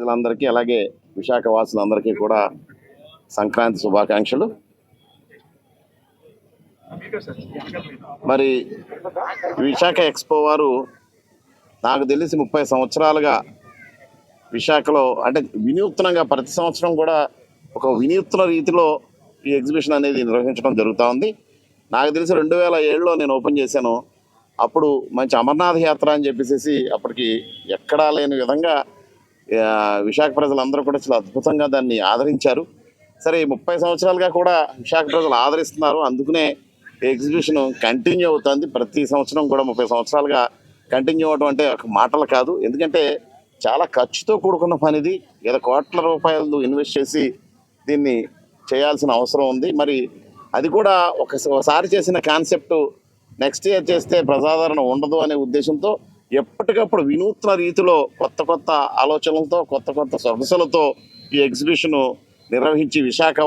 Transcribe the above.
ప్రజలందరికీ అలాగే విశాఖ వాసులందరికీ కూడా సంక్రాంతి శుభాకాంక్షలు. మరి విశాఖ ఎక్స్పో వారు నాకు తెలిసి 30 సంవత్సరాలుగా విశాఖలో అంటే వినూత్నంగా ప్రతి సంవత్సరం కూడా ఒక వినూత్న రీతిలో ఈ ఎగ్జిబిషన్ అనేది నిర్వహించడం జరుగుతూ ఉంది. నాకు తెలిసి 2007లో నేను ఓపెన్ చేశాను. అప్పుడు మంచి అమర్నాథ్ యాత్ర అని చెప్పేసి అప్పటికి ఎక్కడా లేని విధంగా విశాఖ ప్రజలందరూ కూడా చాలా అద్భుతంగా దాన్ని ఆదరించారు. సరే 30 సంవత్సరాలుగా కూడా విశాఖ ప్రజలు ఆదరిస్తున్నారు. అందుకనే ఎగ్జిబిషన్ కంటిన్యూ అవుతుంది. ప్రతి సంవత్సరం కూడా 30 సంవత్సరాలుగా కంటిన్యూ అవ్వడం అంటే ఒక మాటలు కాదు. ఎందుకంటే చాలా ఖర్చుతో కూడుకున్న పనిది. ఏదో కోట్ల రూపాయలు ఇన్వెస్ట్ చేసి దీన్ని చేయాల్సిన అవసరం ఉంది. మరి అది కూడా ఒకసారి చేసిన కాన్సెప్ట్ నెక్స్ట్ ఇయర్ చేస్తే ప్రజాదరణ ఉండదు అనే ఉద్దేశంతో ఎప్పటికప్పుడు వినూత్న రీతిలో కొత్త కొత్త ఆలోచనలతో కొత్త కొత్త సొగసులతో ఈ ఎగ్జిబిషన్ నిర్వహించి విశాఖ